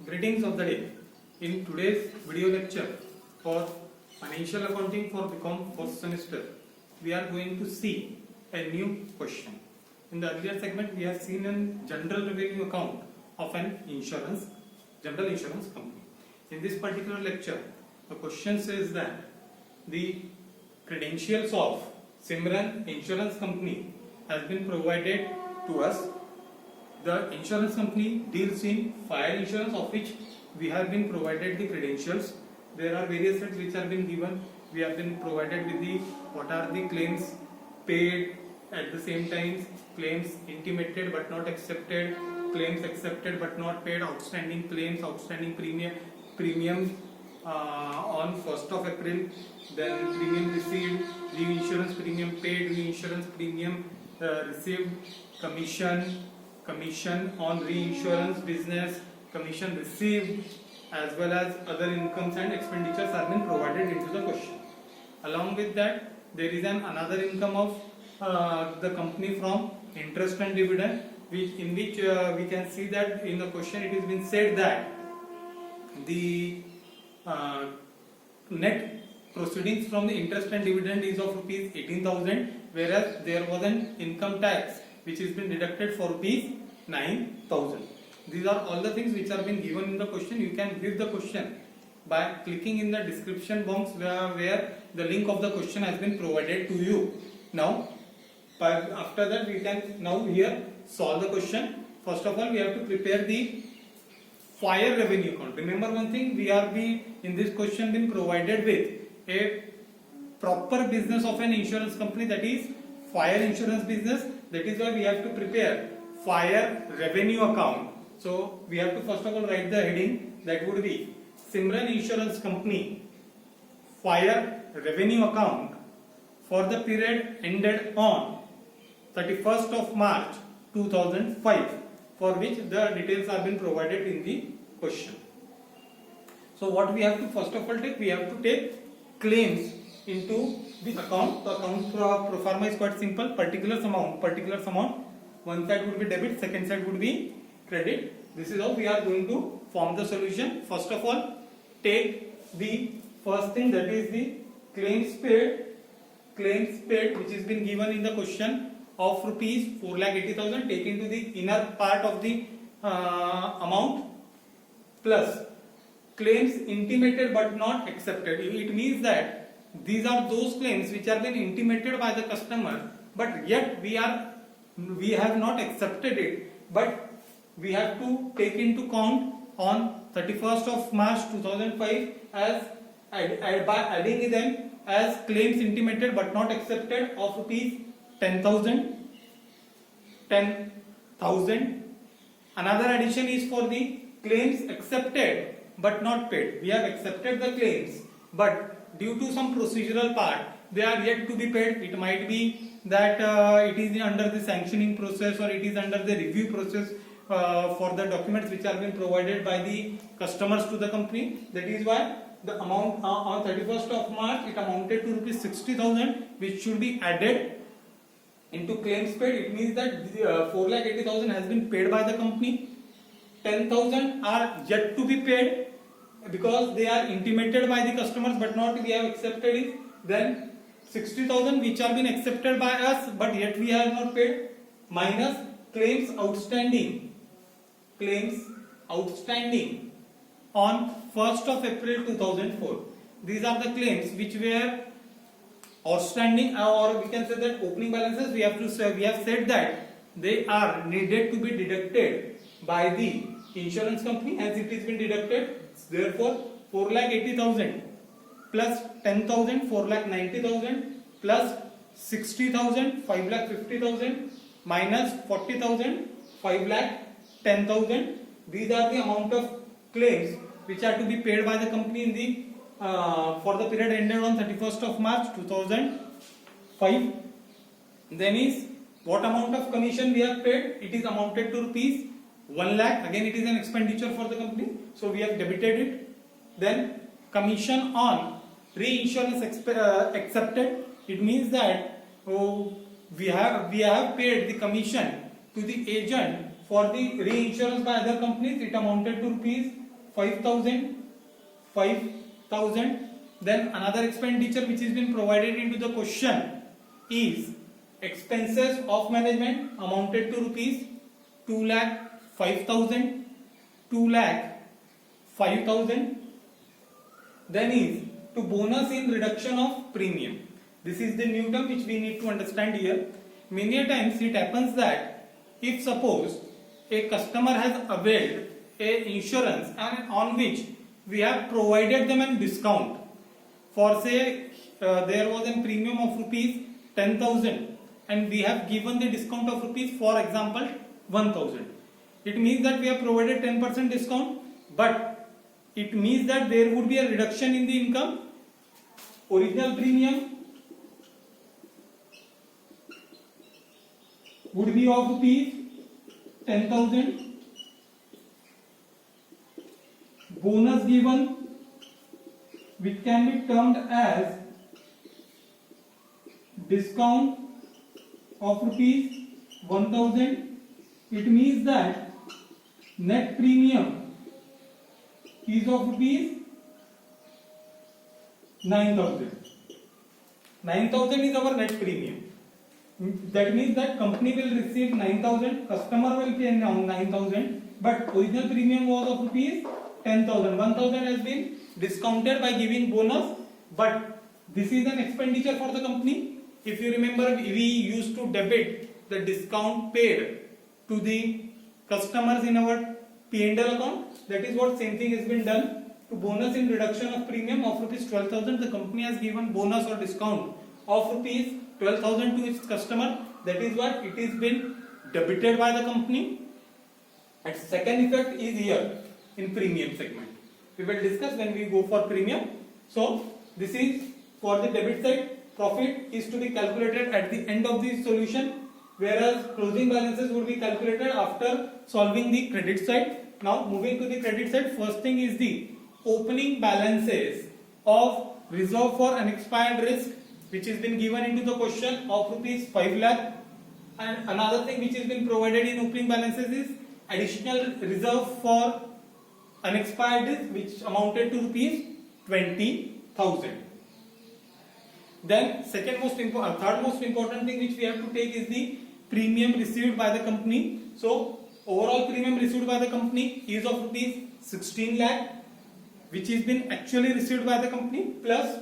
Greetings of the day. In today's video lecture for Financial Accounting for BCom first semester, we are going to see a new question. In the earlier segment, we have seen a general revenue account of an general insurance company. In this particular lecture, the question says that the credentials of Simran Insurance Company has been provided to us. The insurance company deals in fire insurance, of which we have been provided the credentials. There are various rates which have been given. We have been provided with the what are the claims paid, at the same time claims intimated but not accepted, claims accepted but not paid, outstanding claims, outstanding premium on 1st of April, then premium received, reinsurance premium paid, reinsurance premium received, commission on reinsurance business, commission received, as well as other incomes and expenditures are been provided into the question. Along with that, there is another income of the company from interest and dividend, in which we can see that in the question it has been said that the net proceedings from the interest and dividend is of rupees 18,000, whereas there was an income tax which has been deducted for rupees 9,000. These are all the things which are been given in the question. You can view the question by clicking in the description box where the link of the question has been provided to you. Now, after that we can now here solve the question. First of all, we have to prepare the fire revenue account. Remember one thing, we are in this question been provided with a proper business of an insurance company, that is fire insurance business. That is why we have to prepare fire revenue account. So we have to first of all write the heading, that would be Simran Insurance Company fire revenue account for the period ended on 31st of March 2005, for which the details have been provided in the question. So what we have to first of all take, we have to take claims into the account. The account pro forma is quite simple. Particulars amount. One side would be debit, second side would be credit. This is how we are going to form the solution. First of all, take the first thing, that is the claims paid, which has been given in the question of rupees 4,80,000, take into the inner part of the amount, plus claims intimated but not accepted. It means that these are those claims which have been intimated by the customer, but yet we have not accepted it, but we have to take into count on 31st of March 2005 as by adding them as claims intimated but not accepted of rupees 10,000. Another addition is for the claims accepted but not paid. We have accepted the claims, but due to some procedural part, they are yet to be paid. It might be that it is under the sanctioning process, or it is under the review process for the documents which are being provided by the customers to the company. That is why the amount on 31st of March it amounted to rupees 60,000, which should be added into claims paid. It means that 4,80,000 has been paid by the company. 10,000 are yet to be paid because they are intimated by the customers but not we have accepted it. Then 60,000 which have been accepted by us but yet we have not paid, minus claims outstanding on 1st of April 2004. These are the claims which were outstanding, or we can say that opening balances. We have said that they are needed to be deducted by the insurance company, hence it has been deducted. Therefore 4,80,000 plus 10,000 4,90,000 plus 60,000 5,50,000 minus 40,000 5,10,000. These are the amount of claims which are to be paid by the company in the for the period ended on 31st of March 2005. Then is what amount of commission we have paid. It is amounted to rupees 1 lakh. Again, it is an expenditure for the company, so we have debited it. Then commission on reinsurance accepted. It means that we have paid the commission to the agent for the reinsurance by other companies. It amounted to rupees 5,000, 5,000. Then another expenditure which has been provided into the question is expenses of management amounted to rupees 2,05,000, 2,05,000. Then is to bonus in reduction of premium. This is the new term which we need to understand here. Many a times it happens that if suppose a customer has availed a insurance and on which we have provided them a discount for say there was a premium of rupees 10,000 and we have given the discount of rupees for example 1,000. It means that we have provided 10% discount, but it means that there would be a reduction in the income. Original premium would be of rupees 10,000. Bonus given, which can be termed as discount of rupees 1,000. It means that net premium is of rupees 9,000. 9,000 is our net premium. That means that company will receive 9,000, customer will pay 9,000, but original premium was of rupees 10,000. 1,000 has been discounted by giving bonus, but this is an expenditure for the company. If you remember, we used to debit the discount paid to the customers in our P&L account. That is what same thing has been done. To bonus in reduction of premium of rupees 12,000, the company has given bonus or discount of rupees 12,000 to its customer. That is what it is been debited by the company. And second effect is here in premium segment. We will discuss when we go for premium. So this is for the debit side. Profit is to be calculated at the end of the solution, whereas closing balances would be calculated after solving the credit side. Now moving to the credit side, first thing is the opening balances of reserve for unexpired risk, which has been given into the question of rupees 5 lakh. And another thing which has been provided in opening balances is additional reserve for unexpired risk, which amounted to rupees 20,000. Then third most important thing which we have to take is the premium received by the company. So overall premium received by the company is of rupees 16 lakh, which has been actually received by the company, plus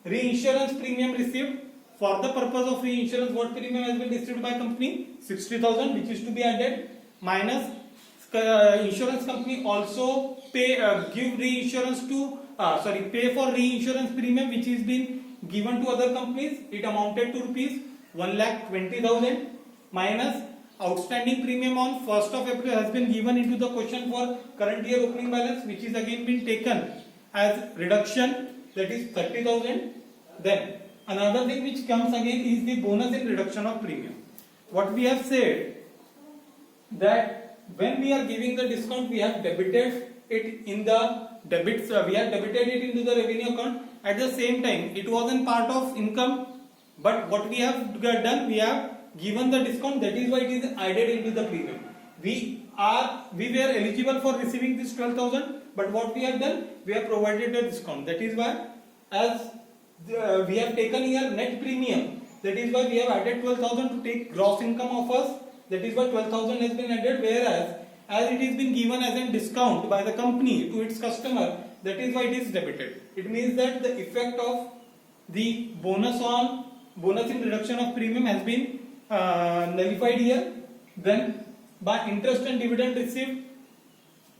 reinsurance premium received. For the purpose of reinsurance, what premium has been received by company? 60,000, which is to be added, minus insurance company also pay for reinsurance premium which is been given to other companies. It amounted to rupees 1,20,000 minus outstanding premium on 1st of April has been given into the question for current year opening balance, which is again been taken as reduction, that is 30,000. Then another thing which comes again is the bonus in reduction of premium. What we have said that when we are giving the discount, we have debited it in the debits, we have debited it into the revenue account. At the same time, it wasn't part of income, but what we have done, we have given the discount. That is why it is added into the premium. We were eligible for receiving this 12,000, but what we have done, we have provided a discount. That is why, as we have taken here net premium, that is why we have added 12,000 to take gross income of us. That is why 12,000 has been added, whereas as it is been given as a discount by the company to its customer, that is why it is debited. It means that the effect of the bonus in reduction of premium has been nullified here. Then by interest and dividend received,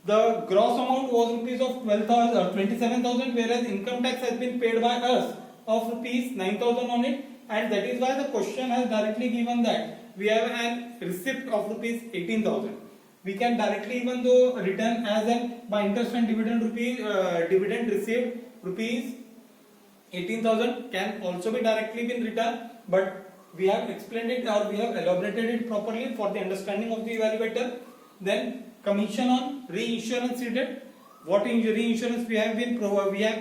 the gross amount was rupees of 27,000, whereas income tax has been paid by us of rupees 9,000 on it, and that is why the question has directly given that we have an receipt of rupees 18,000. We can directly even though return as an by interest and dividend dividend received rupees 18,000 can also be directly been returned, but we have explained it or we have elaborated it properly for the understanding of the evaluator. Then commission on reinsurance ceded. What reinsurance we have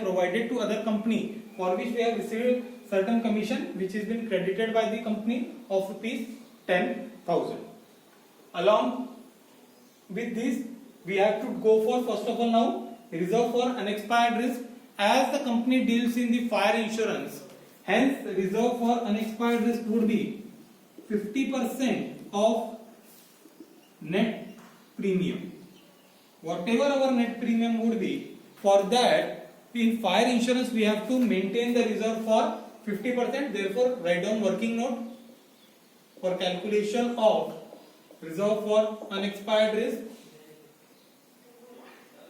provided to other company for which we have received certain commission which has been credited by the company of rupees 10,000. Along with this, we have to go for first of all now reserve for unexpired risk, as the company deals in the fire insurance. Hence, reserve for unexpired risk would be 50% of net premium. Whatever our net premium would be, for that in fire insurance we have to maintain the reserve for 50%. Therefore, write down working note for calculation of reserve for unexpired risk.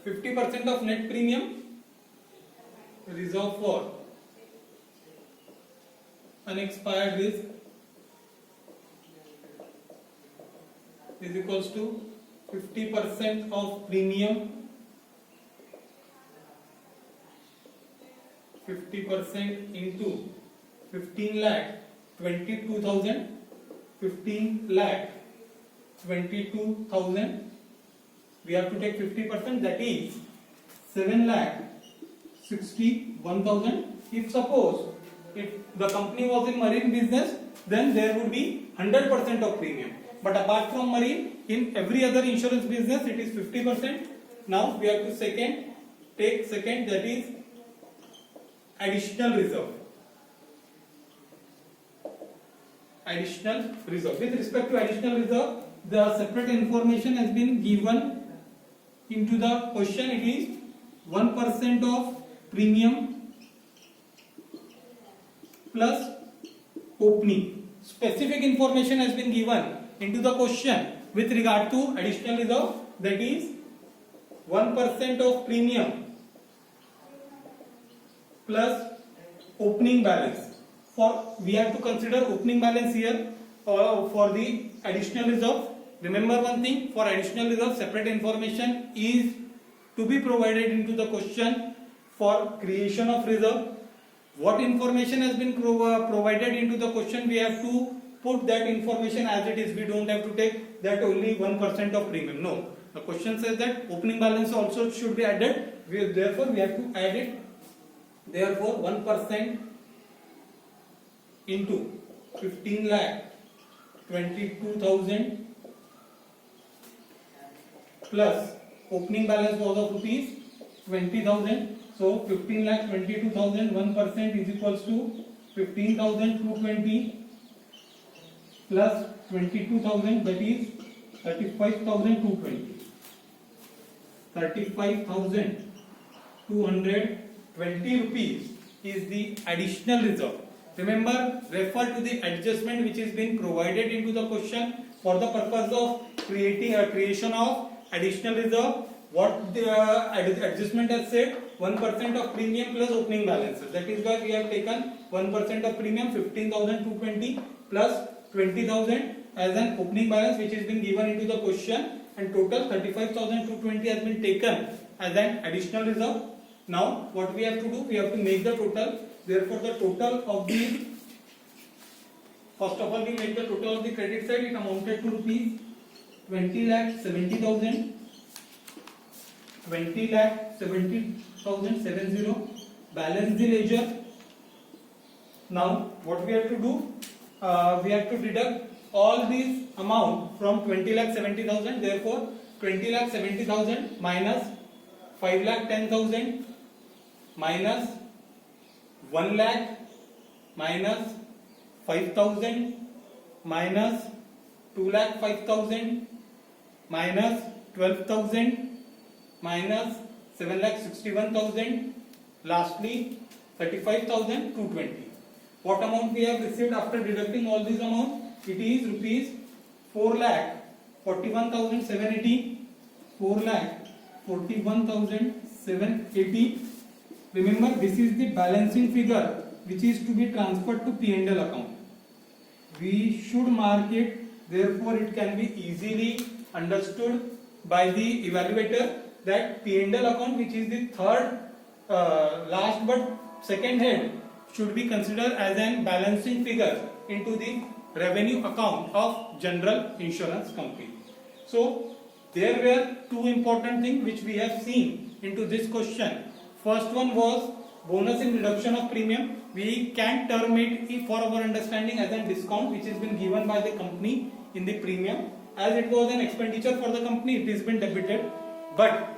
50% of net premium, reserve for unexpired risk is equals to 50% of premium, 50% into 15 lakh 22,000, 15 lakh 22,000. We have to take 50%, that is 7 lakh 61,000. If suppose if the company was in marine business, then there would be 100% of premium. But apart from marine, in every other insurance business it is 50%. Now we have to take second, that is additional reserve. Additional reserve. With respect to additional reserve, the separate information has been given into the question. It is 1% of premium plus opening. Specific information has been given into the question with regard to additional reserve, that is 1% of premium plus opening balance. For we have to consider opening balance here for the additional reserve. Remember one thing, for additional reserve separate information is to be provided into the question for creation of reserve. What information has been provided into the question, we have to put that information as it is. We don't have to take that only 1% of premium. No, the question says that opening balance also should be added. Therefore, we have to add it. Therefore, 1% into 15 lakh 22,000 plus opening balance was of rupees 20,000. So 15 lakh 22,000, 1% is equals to 15,220 plus 22,000, that is 35,220. 35,220 rupees is the additional reserve. Remember, refer to the adjustment which is being provided into the question for the purpose of creating a creation of additional reserve. What the adjustment has said, 1% of premium plus opening balances. That is why we have taken 1% of premium, 15,220 plus 20,000 as an opening balance which has been given into the question, and total 35,220 has been taken as an additional reserve. Now what we have to do, we have to make the total. Therefore, the total of the, first of all we make the total of the credit side. It amounted to rupees 20,70,000. 20,70,070 balance the ledger. Now what we have to do, we have to deduct all these amount from 20,70,000. Therefore 20,70,000 minus 5,10,000 minus 1 lakh minus 5,000 minus 2,05,000 minus 12,000 minus 7,61,000, lastly 35,220. What amount we have received after deducting all these amounts? It is rupees 4,41,780. 4,41,780. Remember, this is the balancing figure which is to be transferred to P&L account. We should mark it, therefore it can be easily understood by the evaluator that P&L account, which is the third last but second head, should be considered as an balancing figure into the revenue account of general insurance company. So there were two important things which we have seen into this question. First one was bonus in reduction of premium. We can term it for our understanding as a discount which has been given by the company in the premium. As it was an expenditure for the company, it has been debited. But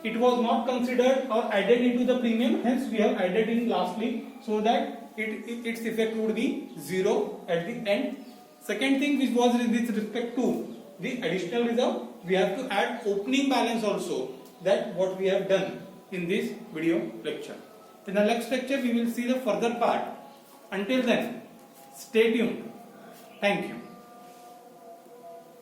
it was not considered or added into the premium, hence we have added in lastly, so that its effect would be 0 at the end. Second thing which was with respect to the additional reserve, we have to add opening balance also, that what we have done in this video lecture. In the next lecture we will see the further part. Until then, stay tuned. Thank you.